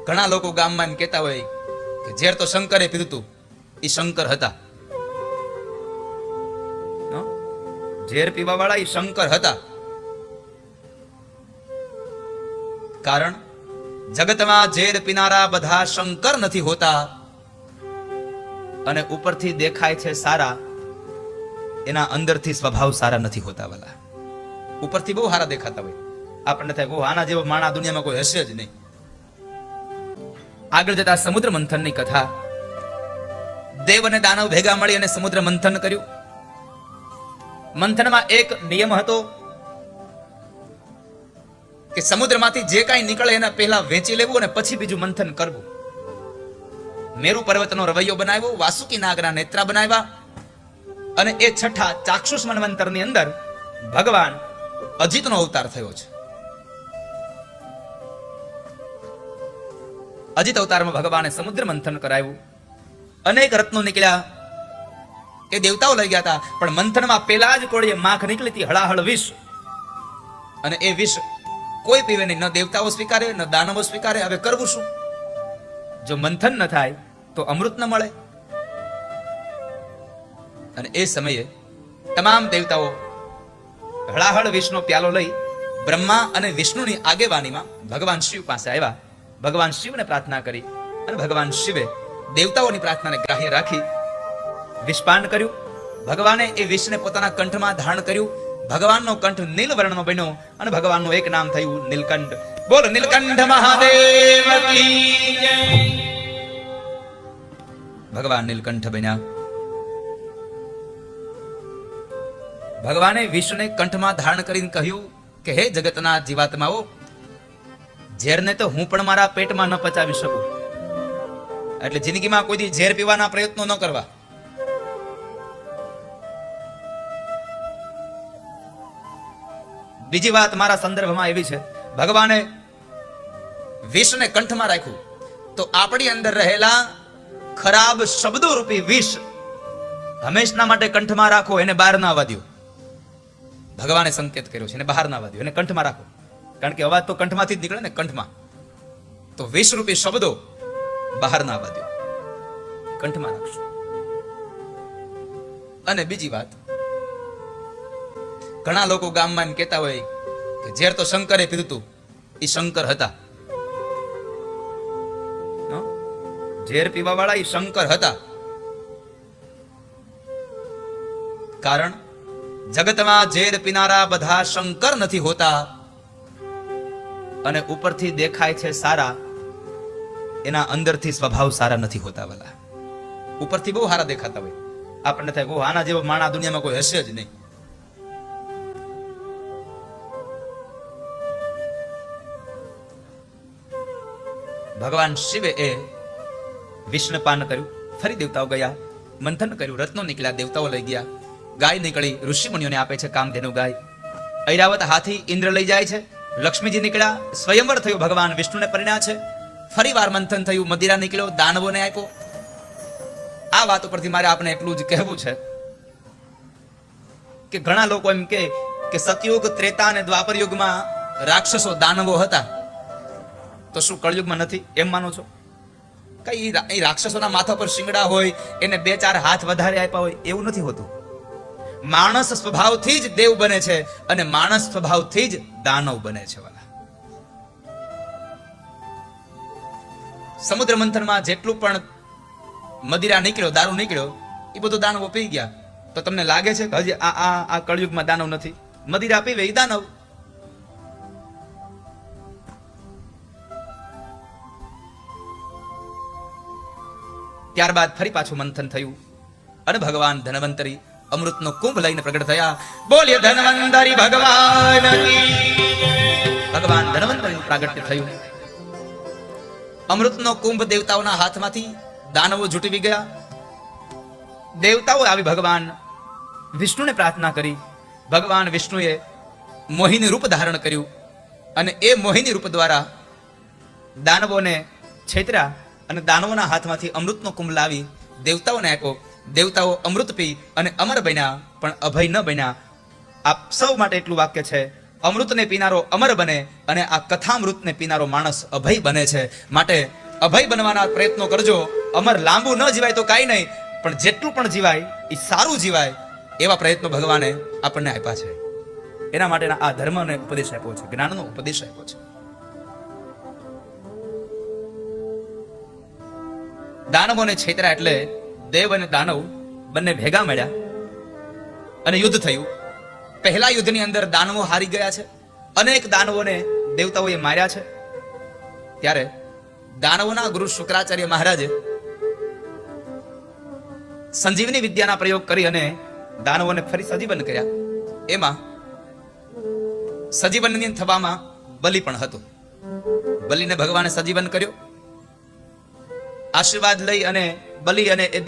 ઘણા લોકો ગામમાં એમ કહેતા હોય કે ઝેર તો શંકરે પીધું હતું, એ શંકર હતા. ઝેર પીવા વાળા એ શંકર હતા. કારણ જગતમાં ઝેર પીનારા બધા શંકર નથી હોતા, અને ઉપરથી દેખાય છે સારા, એના અંદરથી સ્વભાવ સારા નથી હોતા. વાલા ઉપરથી બહુ સારા દેખાતા હોય, આપણને થાય બહુ આના જેવો માણા દુનિયામાં કોઈ હશે જ નહીં. આગળ જતા સમુદ્ર મંથનની કથા. દેવ અને દાનવ ભેગા મળી અને સમુદ્ર મંથન કર્યું. મંથનમાં એક નિયમ હતો કે સમુદ્રમાંથી જે કાંઈ નીકળે એના પહેલા વેચી લેવું અને પછી બીજું મંથન કરવું. મેરુ પર્વતનો રવૈયો બનાવ્યો, વાસુકી નાગના નેત્રા બનાવ્યા, અને એ છઠ્ઠા ચાક્ષુષ મન્વંતરની અંદર ભગવાન અજીતનો અવતાર થયો છે. અજીત અવતારમાં ભગવાને સમુદ્ર મંથન કરાવ્યું. અનેક રત્નો નીકળ્યા, એ દેવતાઓ લઈ ગયા હતા. પણ મંથનમાં પેલા જ કોળીએ માખ નીકળી હતી, હળાહળ વિષ. અને એ વિષ કોઈ પીવે નહીં, ન દેવતાઓ સ્વીકારે ન દાનવો સ્વીકારે. હવે કરવું શું? જો મંથન ન થાય તો અમૃત ન મળે. અને એ સમયે તમામ દેવતાઓ હળાહળ વિષનો પ્યાલો લઈ બ્રહ્મા અને વિષ્ણુની આગેવાનીમાં ભગવાન શિવ પાસે આવ્યા. ભગવાન શિવને પ્રાર્થના કરી અને ભગવાન શિવે દેવતાઓની પ્રાર્થનાને ગ્રાહ્ય રાખી વિષપાન કર્યું. ભગવાને એ વિષને પોતાના કંઠમાં ધારણ કર્યું. ભગવાનનો કંઠ નીલ વર્ણનો બન્યો અને ભગવાનનું એક નામ થયું નીલકંઠ. બોલ નીલકંઠ મહાદેવ કી જય. ભગવાન નીલકંઠ બન્યા. ભગવાને વિષ્ણુને કંઠમાં ધારણ કરીને કહ્યું કે હે જગતના જીવાત્માઓ, ઝેરને તો હું પણ મારા પેટમાં ન પચાવી શકું, એટલે જિંદગીમાં કોઈ ઝેર પીવાના પ્રયત્નો ન કરવા. બીજી વાત મારા સંદર્ભમાં એવી છે, ભગવાને વિષને કંઠમાં રાખ્યું તો આપણી અંદર રહેલા ખરાબ શબ્દો રૂપી વિષ હંમેશના માટે કંઠમાં રાખો, એને બહાર ના આવવા દો. ભગવાને સંકેત કર્યો છે, એને બહાર ના આવવા દો, એને કંઠમાં રાખો. કારણ કે અવાજ તો કંઠમાંથી જ નીકળે ને, કંઠમાં. તો વિષ રૂપી શબ્દો બહાર ના આવવા દો, કંઠમાં રાખશો. અને બીજી વાત, ઘણા લોકો ગામમાં એમ કહેતા હોય કે ઝેર તો શંકરે પીધું હતું, એ શંકર હતા. ઝેર પીવા વાળા એ શંકર હતા. કારણ જગતમાં ઝેર પીનારા બધા શંકર નથી હોતા, અને ઉપરથી દેખાય છે સારા, એના અંદરથી સ્વભાવ સારા નથી હોતા. વાલા ઉપરથી બહુ સારા દેખાતા હોય, આપણને થાય બહુ આના જેવો માણા દુનિયામાં કોઈ હશે જ નહીં. ભગવાન શિવે એ વિષ્ણુપાન કર્યું. ફરી દેવતાઓ ગયા, મંથન કર્યું, રત્નો નીકળ્યા, દેવતાઓ લઈ ગયા. ગાય નીકળી, ઋષિ મુનિઓને આપે છે કામધેનુ ગાય. ઐરાવત હાથી ઇન્દ્ર લઈ જાય છે. લક્ષ્મીજી નીકળ્યા, સ્વયંવર થયું, ભગવાન વિષ્ણુને પરિણ્યા છે. ફરી વાર મંથન થયું, મદિરા નીકળ્યો, દાનવોને આપ્યો. આ વાત ઉપરથી મારે આપણે એટલું જ કહેવું છે કે ઘણા લોકો એમ કે સતયુગ, ત્રેતા અને દ્વાપર યુગમાં રાક્ષસો દાનવો હતા, તો શું કળયુગમાં નથી એમ માનો છો? કઈ રાક્ષસોના માથા પર શિંગડા હોય, એને 2-4 હાથ વધારે આપ્યા હોય, એવું નથી હોતું. માણસ સ્વભાવથી જ દેવ બને છે અને માણસ સ્વભાવથી જ દાનવ બને છે. વાલા સમુદ્ર મંથનમાં જેટલું પણ મદિરા નીકળ્યો, દારૂ નીકળ્યો, એ બધું દાનવો પી ગયા. તો તમને લાગે છે કે હજી આ કળયુગમાં દાનવ નથી? મદિરા પીવે એ દાનવ. ત્યારબાદ ફરી પાછું મંથન થયું અને ભગવાન ધન્વંતરી અમૃતનો કુંભ લઈને પ્રગટ થયા. બોલીએ ધન્વંતરી ભગવાન કી. ભગવાન ધન્વંતરીનું પ્રાગટ્ય થયું. અમૃતનો કુંભ દેવતાઓના હાથમાંથી દાનવો જૂટવી ગયા. દેવતાઓ આવી ભગવાન વિષ્ણુને પ્રાર્થના કરી. ભગવાન વિષ્ણુએ મોહિની રૂપ ધારણ કર્યું અને એ મોહિની રૂપ દ્વારા દાનવોને છેતર્યા અને દાનવોના હાથમાંથી અમૃતનો કુંભ લાવી દેવતાઓને આપ્યો. દેવતાઓ અમૃત પી અને અમર બન્યા, પણ અભય ન બન્યા. આપ સૌ માટે એટલું વાક્ય છે, અમૃતને પીનારો અમર બને અને આ કથામૃતને પીનારો માણસ અભય બને છે. માટે અભય બનવાના પ્રયત્નો કરજો. અમર લાંબુ ન જીવાય તો કાંઈ નહીં, પણ જેટલું પણ જીવાય એ સારું જીવાય એવા પ્રયત્નો ભગવાને આપણને આપ્યા છે. એના માટેના આ ધર્મને ઉપદેશ આપ્યો છે, જ્ઞાનનો ઉપદેશ આપ્યો છે. દાનવોને છેતરા એટલે દેવ અને દાનવ બંને ભેગા મળ્યા અને યુદ્ધ થયું. પહેલા યુદ્ધની અંદર દાનવો હારી ગયા છે. અનેક દાનવોને દેવતાઓએ માર્યા છે. ત્યારે દાનવોના ગુરુ શુક્રાચાર્ય મહારાજે સંજીવની વિદ્યાના પ્રયોગ કરી અને દાનવોને ફરી સજીવન કર્યા. એમાં સજીવનની થવામાં બલિ પણ હતો. બલિને ભગવાને સજીવન કર્યો. આશીર્વાદ લઈ અને બલિ અને એ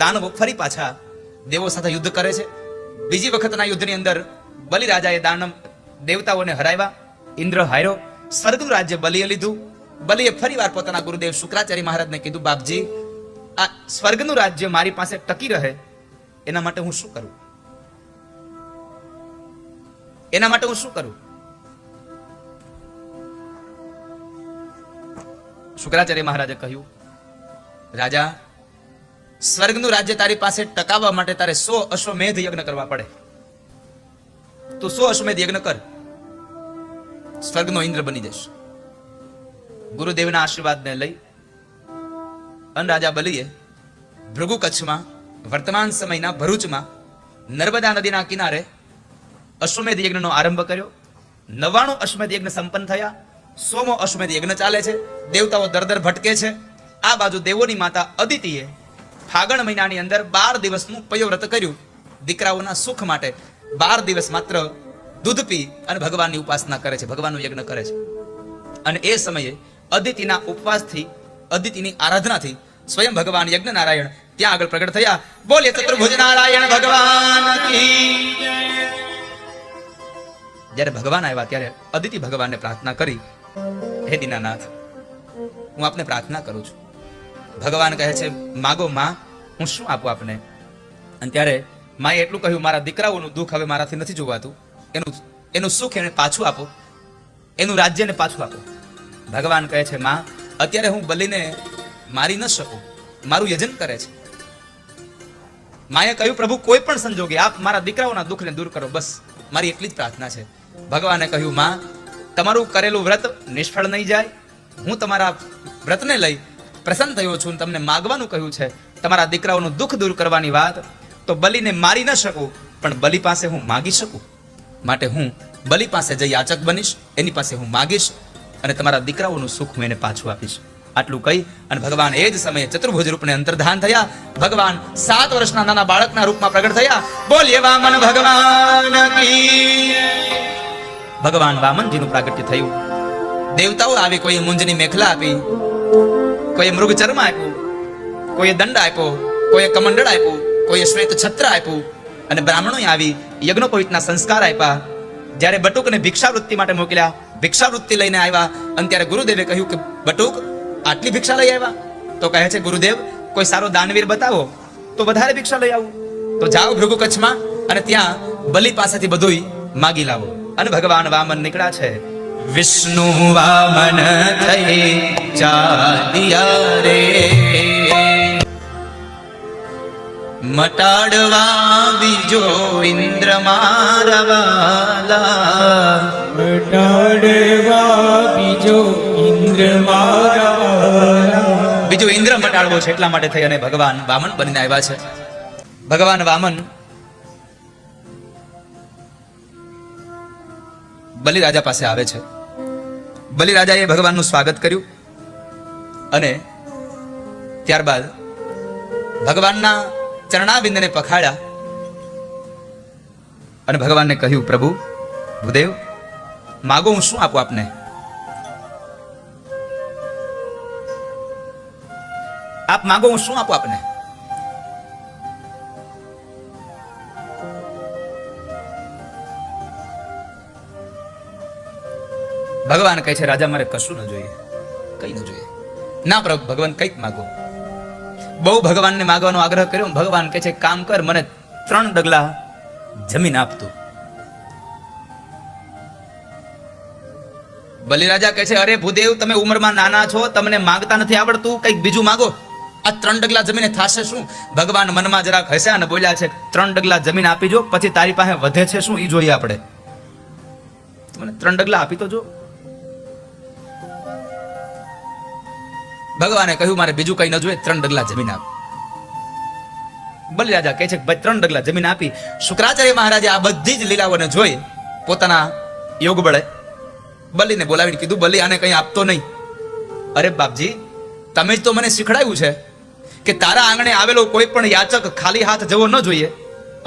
દાનવો ફરી પાછા દેવો સાથે યુદ્ધ કરે છે. બીજી વખતના યુદ્ધની અંદર બલિ રાજાએ દેવતાઓને હરાવ્યા. ઇન્દ્ર હાર્યો. સ્વર્ગનું રાજ્ય બલિએ લીધું. બલિએ ફરી વાર પોતાના ગુરુદેવ શુક્રાચાર્ય મહારાજને કીધું, બાપજી, આ સ્વર્ગનું રાજ્ય મારી પાસે ટકી રહે એના માટે હું શું કરું? એના માટે હું શું કરું? શુક્રાચાર્ય મહારાજે કહ્યું, રાજા, સ્વર્ગનું રાજ્ય તારી પાસે ટકાવવા માટે તારે 100 અશ્વમેધ યજ્ઞ કરવા પડે. તું 100 અશ્વમેધ યજ્ઞ કર, સ્વર્ગનો ઇન્દ્ર બની જશે. ગુરુદેવના આશીર્વાદને લઈ અન રાજા બલિએ ભૃગુ કચ્છમાં, વર્તમાન સમયના ભરૂચમાં, નર્મદા નદીના કિનારે અશ્વમેધ યજ્ઞનો આરંભ કર્યો. 99 અશ્વમેધ યજ્ઞ સંપન્ન થયા. 100મો અશ્વમેધ યજ્ઞ ચાલે છે. દેવતાઓ દર ભટકે છે. આ બાજુ દેવોની માતા અદિતિએ ફાગણ મહિનાની અંદર 12 દિવસનું પયોવ્રત કર્યું. દીકરાઓના સુખ માટે 12 દિવસ માત્ર દૂધ પી અને ભગવાનની ઉપાસના કરે છે, ભગવાનનું યજ્ઞ કરે છે. અને એ સમયે અદિતિના ઉપવાસથી, અદિતિની આરાધનાથી સ્વયં ભગવાન યજ્ઞ નારાયણ ત્યાં આગળ પ્રગટ થયા. બોલીએ ચતુર્ભુજ નારાયણ ભગવાન કી જય. જ્યારે ભગવાન આવ્યા ત્યારે અદિતિ ભગવાનને પ્રાર્થના કરી, હે દીનાનાથ, હું આપને પ્રાર્થના કરું છું. ભગવાન કહે છે, માગો માં, હું શું આપું આપને? અને ત્યારે માએ એટલું કહ્યું, મારા દીકરાઓનું દુઃખ હવે મારાથી નથી જોવાતું, એનું સુખ એને પાછું આપો, એનું રાજ્યને પાછું આપો. ભગવાન કહે છે, માં, અત્યારે હું બલિને મારી ન શકું, મારું યજન કરે છે. માએ કહ્યું, પ્રભુ, કોઈ પણ સંજોગે આપ મારા દીકરાઓના દુઃખને દૂર કરો, બસ મારી એટલી જ પ્રાર્થના છે. ભગવાને કહ્યું, માં, તમારું કરેલું વ્રત નિષ્ફળ નહીં જાય. હું તમારા વ્રતને લઈ પ્રસન્ન થયો છું. તમને માગવાનું કહ્યું છે. તમારા દીકરાઓનું દુઃખ દૂર કરવાની વાત તો બલિને મારી ન શકું, પણ બલિ પાસે હું માગી શકું. માટે હું બલિ પાસે જઈ યાચક બનીશ, એની પાસે હું માગીશ અને તમારા દીકરાઓનું સુખ હું એને પાછું આપીશ. આટલું કહી અને ભગવાન એ જ સમયે ચતુર્ભુજ રૂપને અંતર્ધાન થયા. ભગવાન 7 વર્ષના નાના બાળકના રૂપમાં પ્રગટ થયા. બોલીએ વામન ભગવાન કી. ભગવાન વામનજીનું પ્રાગટ્ય થયું. દેવતાઓ આવી, કોઈ મુંજની મેખલા આપી, કોઈ મૃગ ચર્મ આપ્યું, કોઈ દંડ આપ્યો, કોઈ કમંડળ આપ્યું, કોઈ શ્વેત છત્ર આપ્યું. અને બ્રાહ્મણોએ આવી યજ્ઞોપવિતના સંસ્કાર આપ્યા. જ્યારે બટુકને ભિક્ષાવૃત્તિ માટે મોકલ્યા, ભિક્ષાવૃત્તિ લઈને આવ્યા. અને ત્યારે ગુરુદેવે કહ્યું કે બટુક, આટલી ભિક્ષા લઈ આવ્યા? તો કહે છે, ગુરુદેવ, કોઈ સારો દાનવીર બતાવો તો વધારે ભિક્ષા લઈ આવું. તો જાઓ ભૃગુ કચ્છમાં અને ત્યાં બલિ પાસેથી બધું માગી લાવો. અને ભગવાન વામન નીકળ્યા છે. વિષ્ણુ વામન થઈ ચાલ્યા રે, મટાડવા બીજો ઇન્દ્ર મારા વાલા, મટાડવા બીજો ઇન્દ્ર મારા વાલા. બીજો ઇન્દ્ર મટાડવો છે એટલા માટે થઈ અને ભગવાન વામન બનીને આવ્યા છે. ભગવાન વામન બલિરાજા પાસે આવે છે. બલિરાજાએ ભગવાનનું સ્વાગત કર્યું અને ત્યારબાદ ભગવાનના ચરણાબિંદને પખાડ્યા અને ભગવાનને કહ્યું, પ્રભુ, ભૂદેવ, માગો, હું શું આપું આપને? આપ માગો, હું શું આપું આપને? ભગવાન કહે છે, રાજા, મારે કશું ન જોઈએ, કઈ ન જોઈએ. ના પ્રભુ, ભગવાન કંઈક માગો. બહુ ભગવાનને માગવાનો આગ્રહ કર્યો. ભગવાન કહે છે, કામ કર, મને 3 ડગલા જમીન આપતું. બલિરાજા કહે છે, અરે ભૂદેવ, તમે ઉંમરમાં નાના છો, તમને માંગતા નથી આવડતું, કંઈક બીજું માંગો. આ 3 ડગલા જમીને થાશે શું? ભગવાન મનમાં જરાક હસ્યા અને બોલ્યા છે, 3 ડગલા જમીન આપી જો, પછી તારી પાસે વધે છે શું એ જોઈએ આપણે. મને 3 ડગલા આપી તો જો. ભગવાને કહ્યું, મારે બીજું કઈ ન જોઈએ, 3 ડગલા જમીન આપ. બલિરાજા કહે છે, ભાઈ 3 ડગલા જમીન આપી. શુક્રાચાર્ય મહારાજે આ બધી જ લીલાઓને જોઈ પોતાના યોગ બળે બલિને બોલાવીને કીધું, બલિ, આને કઈ આપતો નહીં. અરે બાપજી, તમે જ તો મને શીખડાયું છે કે તારા આંગણે આવેલો કોઈ પણ યાચક ખાલી હાથ જવો ન જોઈએ,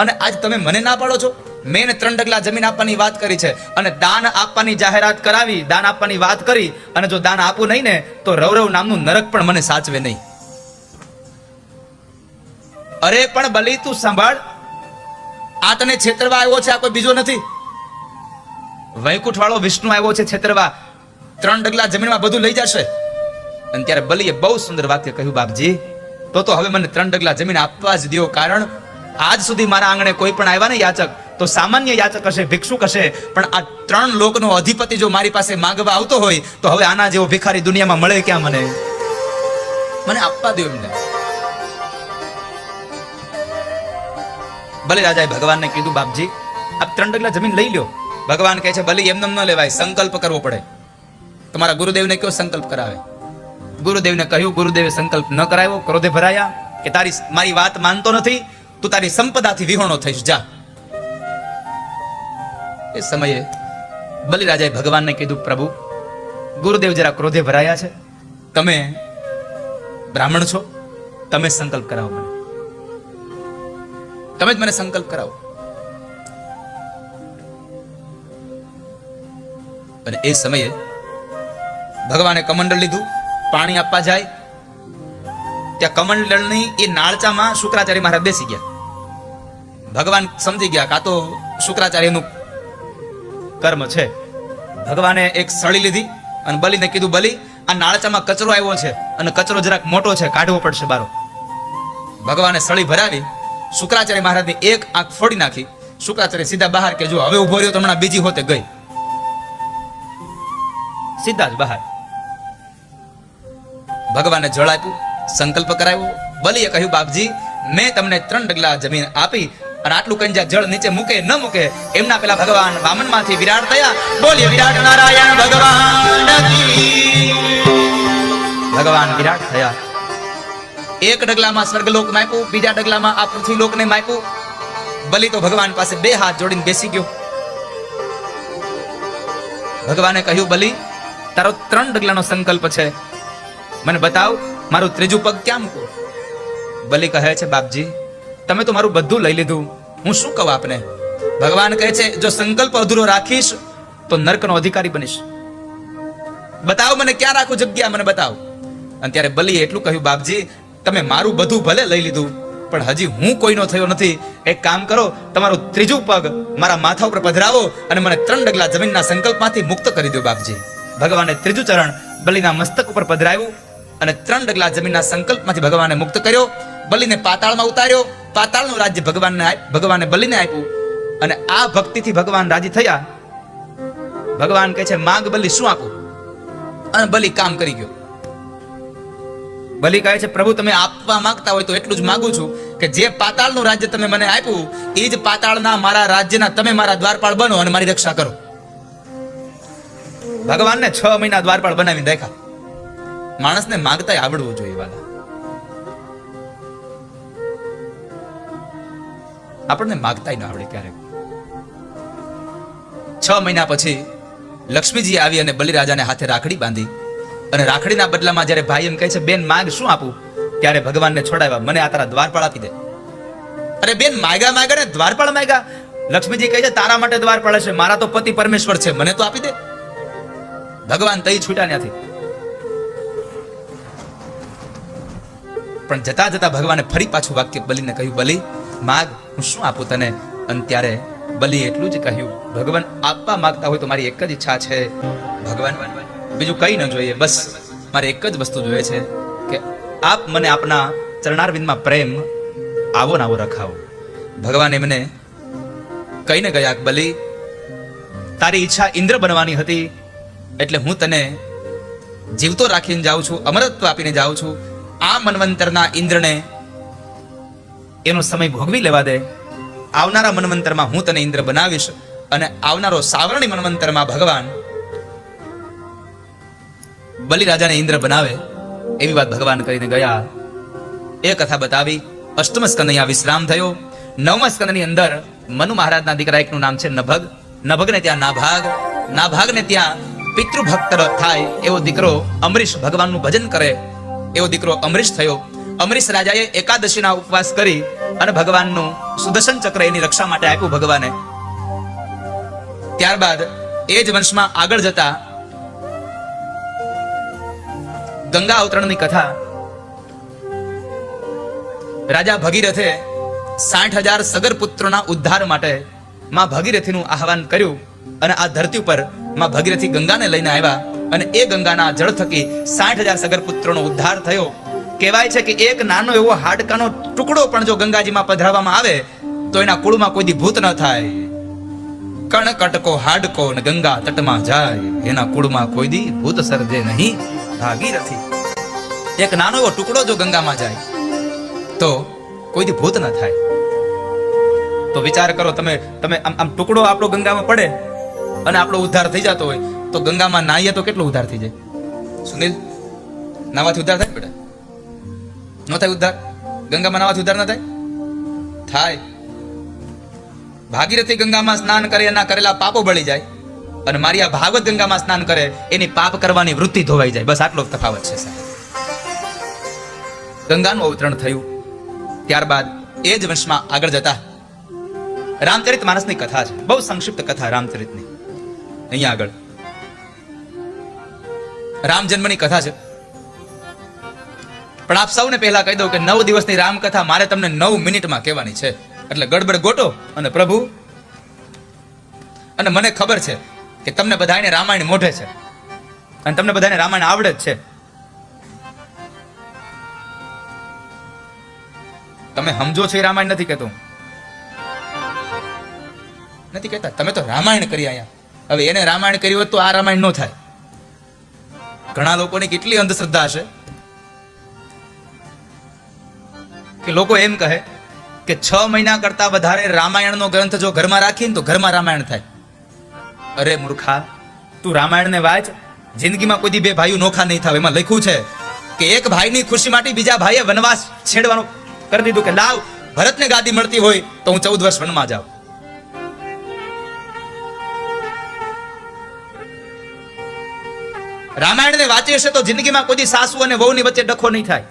અને આજ તમે મને ના પાડો છો. મેં 3 ડગલા જમીન આપવાની વાત કરી છે અને દાન આપવાની જાહેરાત કરાવી, દાન આપવાની વાત કરી, અને જો દાન આપું નહીં ને તો રવરવ નામનું નરક પણ મને સાચવે નહીં. અરે પણ બલિ, તું સાંભળ, આ તને છેતરવા આવ્યો છે, આ કોઈ બીજો નથી. વૈકુંઠ વાળો વિષ્ણુ આવ્યો છે છેતરવા. 3 ડગલા જમીનમાં બધું લઈ જશે. અને ત્યારે બલિએ બહુ સુંદર વાક્ય કહ્યું, બાપજી, તો હવે મને 3 ડગલા જમીન આપવા જ દો, કારણ આજ સુધી મારા આંગણે કોઈ પણ આવ્યા ને યાચક, તો સામાન્ય યાચક હશે, ભિક્ષુક હશે, પણ આ 3 લોકનો અધિપતિ જો મારી પાસે માંગવા આવતો હોય તો હવે આના જેવો ભિખારી દુનિયામાં મળે ક્યાં? મને આપવા દો એમને. બલિરાજાએ ભગવાનને કીધું, બાપજી, આપ 3 ડગલા જમીન લઈ લ્યો. ભગવાન કહે છે, બલિ, એમને ન લેવાય, સંકલ્પ કરવો પડે. તમારા ગુરુદેવને કયો સંકલ્પ કરાવે. ગુરુદેવને કહ્યું, ગુરુદેવે સંકલ્પ ન કરાવ્યો, ક્રોધે ભરાયા કે મારી વાત માનતો નથી, તું તારી સંપદાથી વિહોણો થઈશ, જા. એ સમયે બલિરાજાએ ભગવાનને કીધું, પ્રભુ, ગુરુદેવ જરા ક્રોધે ભરાયા છે, તમે બ્રાહ્મણ છો, તમે સંકલ્પ કરાવો મને, તમે જ મને સંકલ્પ કરાવો. અને એ સમયે ભગવાને કમંડળ લીધું, પાણી આપવા જાય ત્યાં કમંડળની એ નાળચામાં શુક્રાચાર્ય મહારાજ બેસી ગયા. ભગવાન સમજી ગયા કે આ તો શુક્રાચાર્યનું કર્મ છે. ભગવાને એક સળી લીધી અને બલિને કીધું, બલિ, આ નાળચામાં કચરો આવ્યો છે અને કચરો જરાક મોટો છે, કાઢવો પડશે બારો. ભગવાને સળી ભરાવી શુક્રાચાર્ય મહારાજની એક આંખ ફોડી નાખી. શુક્રાચાર્ય સીધા બહાર કે જો હવે ઉભો રહ્યો તો હમણાં બીજી હોતે ગઈ. સીધા જ બહાર. ભગવાને જળ આપ્યું, સંકલ્પ કરાવ્યો. બલિએ કહ્યું, બાપજી, મેં તમને 3 ડગલા જમીન આપી અને આટલું કંઈ જળ નીચે મૂકે ન મૂકે એમના પેલા ભગવાન વામનમાંથી વિરાટ થયા. બોલીએ વિરાટ નારાયણ ભગવાન કી. ભગવાન વિરાટ થયા. એક ડગલામાં સ્વર્ગલોકમાં આપ્યું, બીજા ડગલામાં આ પૃથ્વીલોકને આપ્યું. બલિ તો ભગવાન પાસે 2 હાથ જોડીને બેસી ગયો. ભગવાને કહ્યું, બલિ, તારો 3 ડગલાનો સંકલ્પ છે, મને બતાવ, મારું 3જું પગ ક્યાં મૂકું? બલિ કહે છે, બાપજી, તમે તો મારું બધું લઈ લીધું, હું શું કહું આપને? ભગવાન કહે છે, જો સંકલ્પ અધૂરો રાખીશ તો નરકનો અધિકારી બનીશ. બતાવ મને, ક્યાં રાખું જગ્યા, મને બતાવ. અને ત્યારે બલિએ એટલું કહ્યું, બાપજી, તમે મારું બધું ભલે લઈ લીધું, પણ હજી હું કોઈનો થયો નથી. એક કામ કરો, તમારું 3જું પગ મારા માથા ઉપર પધરાવો અને મને 3 ડગલા જમીનના સંકલ્પમાંથી મુક્ત કરી દો, બાપજી. ભગવાને 3જું ચરણ બલિના મસ્તક ઉપર પધરાવ્યું અને 3 ડગલા જમીનના સંકલ્પમાંથી ભગવાને મુક્ત કર્યો. બલિને પાતાળમાં ઉતાર્યો. પાતાળનું રાજ્ય ભગવાને બલિને આપ્યું. અને આ ભક્તિથી ભગવાન રાજી થયા. ભગવાન કહે છે, માંગ બલિ, શું આપું? અને બલિ કામ કરી ગયો. બલિ કહે છે, પ્રભુ, તમે આપવા માંગતા હોય તો એટલું જ માંગુ છું કે જે પાતાળનું રાજ્ય તમે મને આપ્યું એ જ પાતાળના મારા રાજ્યના તમે મારા દ્વારપાળ બનો અને મારી રક્ષા કરો. ભગવાનને 6 મહિના દ્વારપાળ બનાવીને રાખ્યા. માણસને માંગતા આવડવું જોઈએ વાલા. આપણને માંગતા ન આવડે ક્યારેક. 6 મહિના પછી લક્ષ્મીજી આવી અને બલિરાજાને હાથે રાખડી બાંધી અને રાખડીના બદલામાં જ્યારે ભાઈ એમ કહે છે, બેન માંગ, શું આપું? ત્યારે ભગવાનને છોડાવ્યા, મને આ તારા દ્વારપાળ આપી દે. અરે બેન, માગ્યા ને દ્વારપાળ માગ્યા. લક્ષ્મીજી કહે છે, તારા માટે દ્વારપાળ છે, મારા તો પતિ પરમેશ્વર છે, મને તો આપી દે. ભગવાન તઈ છૂટ્યા ત્યાંથી. પણ જતા જતા ભગવાને ફરી પાછું વાક્ય બલિને કહ્યું, બલિ, માગ, હું શું આપું તને? અને ત્યારે બલિએ એટલું જ કહ્યું, ભગવાન આપવા માંગતા હોય તો મારી એક જ ઈચ્છા છે, ભગવાન, બીજું કઈ ન જોઈએ, બસ મારે એક જ વસ્તુ જોઈએ છે કે આપ મને આપના ચરણારવિંદમાં પ્રેમ આવો ને આવો રખાવો. ભગવાન એમને કહીને ગયા, બલિ, તારી ઈચ્છા ઇન્દ્ર બનવાની હતી, એટલે હું તને જીવતો રાખીને જાઉં છું, અમરત્વ આપીને જાઉં છું. આ મન્વંતરના ઇન્દ્રને એનો સમય ભોગવી લેવા દે. આવનારા મન્વંતરમાં હું તને ઇન્દ્ર બનાવીશ અને આવનારો સાવરણી મન્વંતરમાં ભગવાન બલિરાજાને ઇન્દ્ર બનાવે એવી વાત ભગવાન કરીને ગયા. એ કથા બતાવી. અષ્ટમ સ્કંદ અહીંયા વિશ્રામ થયો. નવમા સ્કંદની અંદર મનુ મહારાજના દીકરા એકનું નામ છે નભગ. નભગને ત્યાં નાભાગ, નાભાગને ત્યાં પિતૃભક્ત થાય એવો દીકરો અમરીશ, ભગવાનનું ભજન કરે એવો દીકરો અમરીશ થયો. અમરીશ રાજાએ એકાદશીના ઉપવાસ કરી અને ભગવાનનું સુદર્શન ચક્ર એની રક્ષા માટે આપ્યું ભગવાને. ત્યારબાદ એ જ વંશમાં આગળ જતા ગંગા અવતરણની કથા. રાજા ભગીરથે 60,000 સગર પુત્રોના ઉદ્ધાર માટે માં ભગીરથીનું આહવાન કર્યું અને આ ધરતી ઉપર માં ભગીરથી ગંગાને લઈને આવ્યા અને એ ગંગાના જળ થકી 60,000 સગર પુત્રોનો ઉદ્ધાર થયો. કહેવાય છે કે એક નાનો એવો હાડકાનો ટુકડો પણ જો ગંગાજીમાં પધરાવવામાં આવે તો એના કુળમાં કોઈ દી ભૂત ન થાય. કણ કટકો હાડકો ને ગંગા તટમાં જાય, એના કુળમાં કોઈ દી ભૂત સર્જે નહીં ભાગીરથી. એક નાનો એવો ટુકડો જો ગંગામાં જાય તો કોઈ દી ભૂત ન થાય. તો વિચાર કરો તમે આમ ટુકડો આપણો ગંગામાં પડે અને આપણો ઉદ્ધાર થઈ જતો હોય તો ગંગામાં નાહીએ તો કેટલો ઉદ્ધાર થઈ જાય? સુનિલ, નાવાથી ઉદ્ધાર થાય બેટા? ન થાય ઉદ્ધાર? ગંગામાં નાવાથી ઉદ્ધાર ન થાય? થાય. ભાગીરથી ગંગામાં સ્નાન કરે, એના કરેલા પાપો બળી જાય અને મારી આ ભાગવત ગંગામાં સ્નાન કરે એની પાપ કરવાની વૃત્તિ ધોવાઈ જાય. બસ આટલો તફાવત છે સાહેબ. ગંગાનું અવતરણ થયું. ત્યારબાદ એ જ વંશમાં આગળ જતા રામચરિત માનસની કથા છે. બહુ સંક્ષિપ્ત કથા રામચરિતની. અહીંયા આગળ રામ જન્મની કથા છે. પણ આપ સૌને પહેલા કહી દઉં કે 9 દિવસની રામ કથા મારે તમને 9 મિનિટમાં કહેવાની છે. એટલે ગડબડ ગોટો અને પ્રભુ, અને મને ખબર છે કે તમને બધાને રામાયણ મોઢે છે અને તમને બધાને રામાયણ આવડે જ છે. તમે સમજો છો એ રામાયણ નથી કહેતો, નથી કહેતા. તમે તો રામાયણ કરી અહીંયા. હવે એને રામાયણ કરી હોત તો આ રામાયણ ન થાય. ઘણા લોકોની કેટલી અંધશ્રદ્ધા હશે કે લોકો એમ કહે કે 6 મહિના કરતા વધારે રામાયણનો ગ્રંથ જો ઘરમાં રાખીને તો ઘરમાં રામાયણ થાય. અરે મૂર્ખા, તું રામાયણને વાંચ. જિંદગીમાં કોઈ દી 2 ભાઈઓ નોખા નહીં થાય. એમાં લખ્યું છે કે એક ભાઈની ખુશી માટે બીજા ભાઈએ વનવાસ છેડવાનું કરી દીધું કે લાવ, ભરતને ગાદી મળતી હોય તો હું 14 વર્ષ વનમાં જાઉં. રામાયણને વાંચી હશે તો જિંદગીમાં કોઈ દી સાસુ અને વહુની વચ્ચે ડખો નહીં થાય.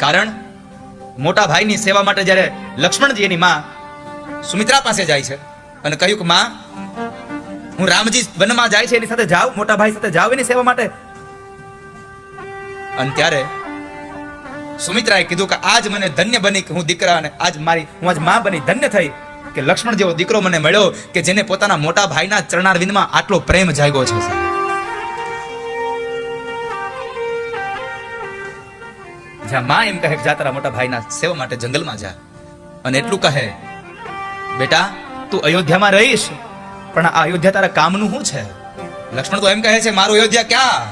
કારણ મોટા ભાઈની સેવા માટે જ્યારે લક્ષ્મણજી એની માં સુમિત્રા પાસે જાય છે અને કહ્યું કે માં, હું રામજી વનમાં જાય છે એની સાથે જાઉં, મોટા ભાઈ સાથે જાઉં એની સેવા માટે. અને ત્યારે સુમિત્રાએ કીધું કે આજ મને ધન્ય બની કે હું દીકરા, અને હું આજ માં બની ધન્ય થઈ કે લક્ષ્મણ જેવો દીકરો મને મળ્યો કે જેને પોતાના મોટા ભાઈના ચરણારવિંદમાં આટલો પ્રેમ જાગ્યો છે. જ્યાં માં એમ કહે કે જા તારા મોટા ભાઈના સેવા માટે જંગલમાં જા, અને એટલું કહે બેટા તું અયોધ્યામાં રહીશ પણ આ અયોધ્યા તારા કામનું શું છે? લક્ષ્મણ તો એમ કહે છે મારું અયોધ્યા ક્યાં?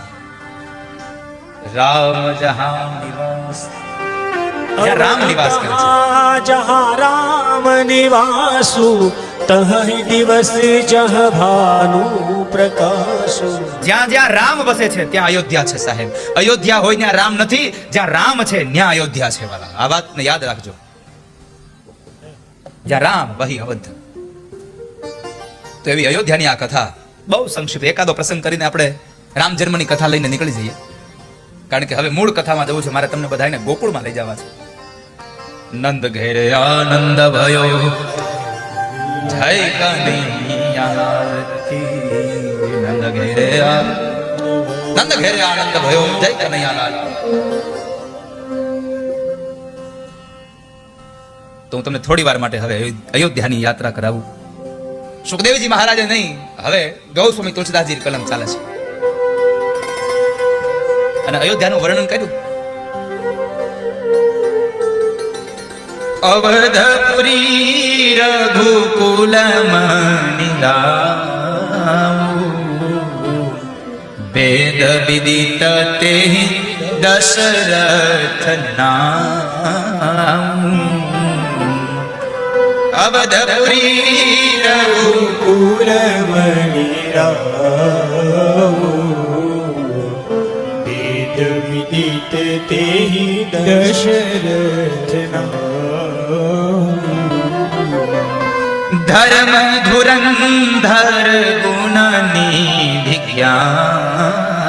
રામ જહાં નિવાસ, જ્યાં રામ નિવાસ કરે છે. જહાં રામ નિવાસુ તહી દિવસ જહ ભાનુ પ્રકાશુ. જ્યાં જ્યાં રામ વસે છે ત્યાં અયોધ્યા છે સાહેબ. અયોધ્યા હોય ત્યાં રામ નથી, જ્યાં રામ છે ત્યાં અયોધ્યા છે વાલા. આ વાતને યાદ રાખજો. જ્યાં રામ વહી અવધ. તો એવી અયોધ્યાની આ કથા બહુ સંક્ષિપ્ત. એકાદો પ્રસંગ કરીને આપણે રામ જન્મની કથા લઈને નીકળી જઈએ, કારણ કે હવે મૂળ કથામાં જવું છે. મારે તમને બધાને ગોકુળમાં લઈ જવા છે. નંદ ઘેરે આનંદ ભયો જય કનૈયા, નંદ ઘેરે આનંદ ભયો જય કનૈયાલાલ. તો હું તમને થોડી વાર માટે હવે અયોધ્યાની યાત્રા કરાવું. સુખદેવજી મહારાજે નહીં, હવે ગૌસ્વામી તુલસીદાસજી કલમ ચાલે છે અને અયોધ્યાનું વર્ણન કર્યું. અવધપુરી રઘુકુલ મણિલા વેદ વિદિત તે દશરથ નામ અવધપુરી રઘુકુલ મણિ રામ વેદ વિદિત તેહિ દશરથ નામ ધર્મ ધુરંધર ગુણનિધિ જ્ઞાની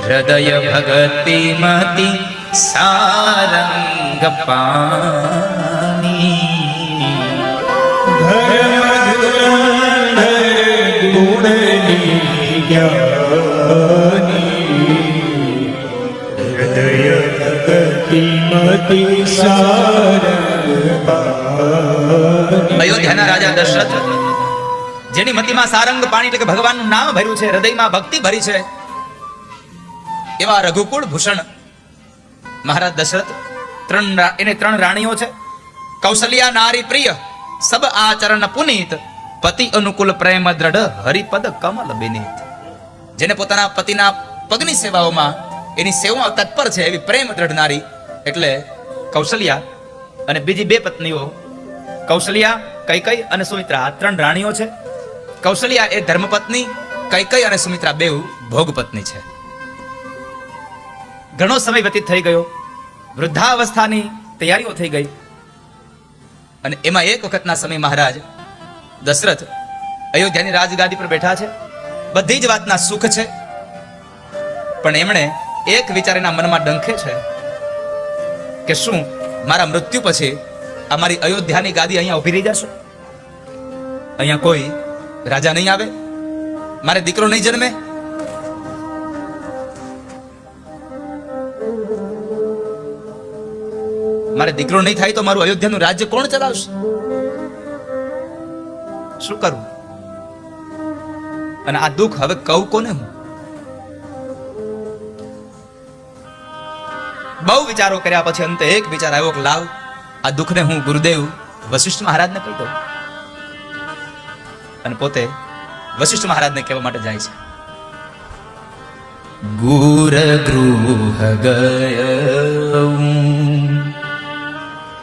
હૃદય ભગતિ મતિ સારંગ પાની ધર્મ ગુણનિધિ જ્ઞાની હૃદય ભગતિ મતિ સારંગ પાની અયોધ્યાના રાજા દશરથ જેની મતિમાં સારંગ પાણી એટલે કે ભગવાનનું નામ ભર્યું છે, હૃદયમાં ભક્તિ ભરી છે, એવા રઘુકુળ ભૂષણ મહારાજ દશરથ એને ત્રણ રાણીઓ છે. કૌશલ્યા નારી પ્રિય સબ આચરણ પુનીત પતિ અનુકૂળ પ્રેમ દ્રઢ હરિપદ કમલ બિનીત. જેને પોતાના પતિના પગની સેવાઓમાં એની સેવામાં તત્પર છે એવી પ્રેમ દ્રઢ નારી એટલે કૌશલ્યા. અને બીજી બે પત્નીઓ કૌશલ્યા, કૈકેયી અને સુમિત્રા, આ ત્રણ રાણીઓ છે. કૌશલ્યા એ ધર્મપત્ની, કૈકેયી અને સુમિત્રા બેઉ ભોગપત્ની છે. ઘણો સમય વ્યતીત થઈ ગયો, વૃદ્ધાવસ્થાની તૈયારીઓ થઈ ગઈ અને એમાં એક વખતના સમય મહારાજ દશરથ અયોધ્યાની રાજગાદી પર બેઠા છે. બધી જ વાતના સુખ છે, પણ એમણે એક વિચાર એના મનમાં ડંખે છે કે શું મારા મૃત્યુ પછી અમારી અયોધ્યાની ગાદી અહીંયા ઉભી રહી જશે? અહીંયા કોઈ રાજા નહીં આવે? મારે દીકરો નહીં જન્મે? મારે દીકરો નહીં થાય તો મારું અયોધ્યાનું રાજ્ય કોણ ચલાવશે? શું કરું? અને આ દુઃખ હવે કહું કોને હું? બહુ વિચારો કર્યા પછી અંતે એક વિચાર આવ્યો કે લાવ આ દુઃખને હું ગુરુદેવ વશિષ્ઠ મહારાજને કહી દઉં. અને પોતે વશિષ્ઠ મહારાજને કહેવા માટે જાય છે. ગુર ગૃહ ગયઉં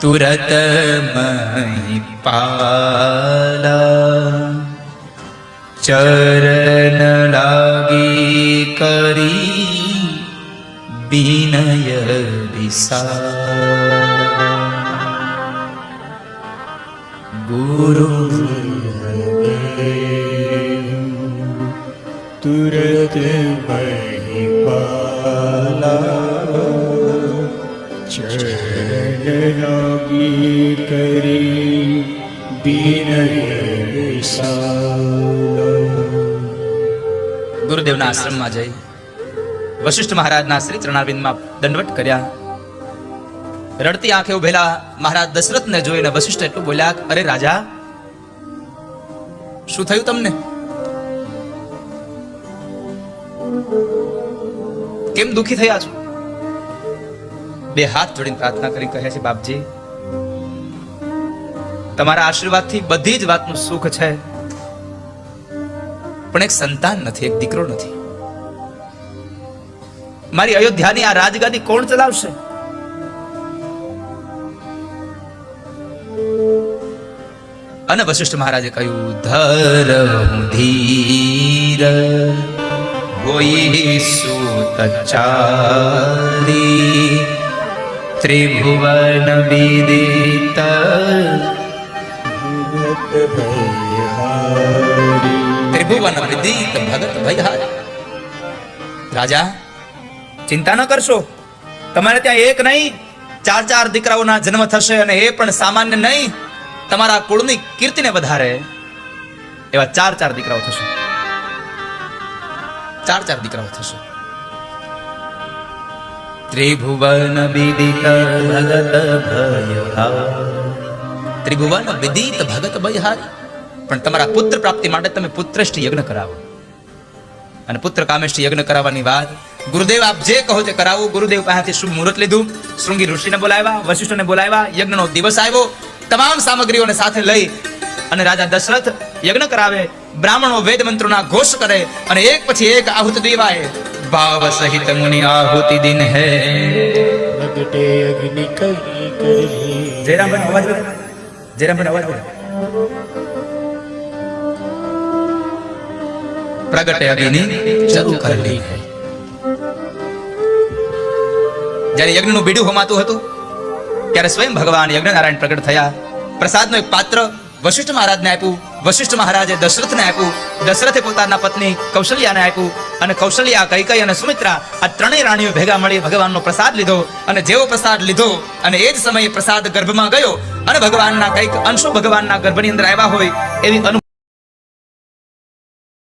તુરત મહિપાલા ચરણ લાગી કરી વિનય વિસાર. ગુરુ તુરત મહિપાલા ચરણ લાગી કરી વિનય વિસાર. ગુરુદેવના આશ્રમમાં જઈ વશિષ્ઠ મહારાજના શ્રી ચરણારવિંદમાં દંડવત કર્યા. રડતી આંખે ઉભેલા મહારાજ દશરથને જોઈને વશિષ્ઠ એટલું બોલ્યા, અરે રાજા, શું થયું તમને? કેમ દુખી થયા છો? બે હાથ જોડીને પ્રાર્થના કરી કહે છે, બાપજી, તમારા આશીર્વાદથી બધી જ વાતનું સુખ છે, પણ એક સંતાન નથી, એક દીકરો નથી. મારી અયોધ્યાની આ રાજગાદી કોણ ચલાવશે? અને વશિષ્ઠ મહારાજે કહ્યું, ધર ધીર હોઈ સુતચારી ત્રિભુવન વિદિત ત્રિભુવન વિદિત ભગત ભયહારી. રાજા, ચિંતા ન કરશો, તમારે ત્યાં એક નહીં 4 દીકરાઓના જન્મ થશે, અને એ પણ સામાન્ય નહીં, તમારા કુળની કીર્તિને વધારે એવા 4 દીકરાઓ થશે. 4 દીકરાઓ થશે. ત્રિભુવન વિદિત ભગત ભયહારી. ત્રિભુવન વિદિત ભગત ભયહારી. પણ તમારા પુત્ર પ્રાપ્તિ માટે તમે પુત્રેષ્ઠ યજ્ઞ કરાવો. અને પુત્ર કામેષ્ઠ યજ્ઞ કરાવવાની વાત ગુરુદેવ આપ જે કહો તે કરાવો. ગુરુદેવ પાસેથી શુભ મુહૂર્ત લીધું, શૃંગી ઋષિને બોલાવ્યા, વશિષ્ઠને બોલાવ્યા, યજ્ઞનો દિવસ આવ્યો. તમામ સામગ્રીઓને સાથે લઈ અને રાજા દશરથ યજ્ઞ કરાવે. બ્રાહ્મણો વેદ મંત્રોના ઘોષ કરે અને એક પછી એક આહુતિ દેવાય. ભાવ સહિત મુનિ આહુતિ દિન હે. પ્રગટે અગ્નિ કરી કરી જયરામભાઈ અવાજ બોલો. જયરામભાઈ અવાજ બોલો. પ્રગટે અગ્નિ શરૂ કરી. જ્યારે યજ્ઞનું બીડું હોમાતું હતું ત્યારે સ્વયં ભગવાન યજ્ઞનારાયણ પ્રગટ થયા. પ્રસાદનું એક પાત્ર વશિષ્ઠ મહારાજને આપ્યું. વશિષ્ઠ મહારાજે દશરથને આપ્યું. દશરથે પોતાના પત્ની કૌશલ્યાને આપ્યું. અને કૌશલ્યા, કૈકેયી અને સુમિત્રા આ ત્રણેય રાણીઓ ભેગા મળી ભગવાનનો પ્રસાદ લીધો. અને જેવો પ્રસાદ લીધો અને એ જ સમયે પ્રસાદ ગર્ભમાં ગયો અને ભગવાનના કંઈક અંશો ભગવાનના ગર્ભની અંદર આવ્યા હોય એવી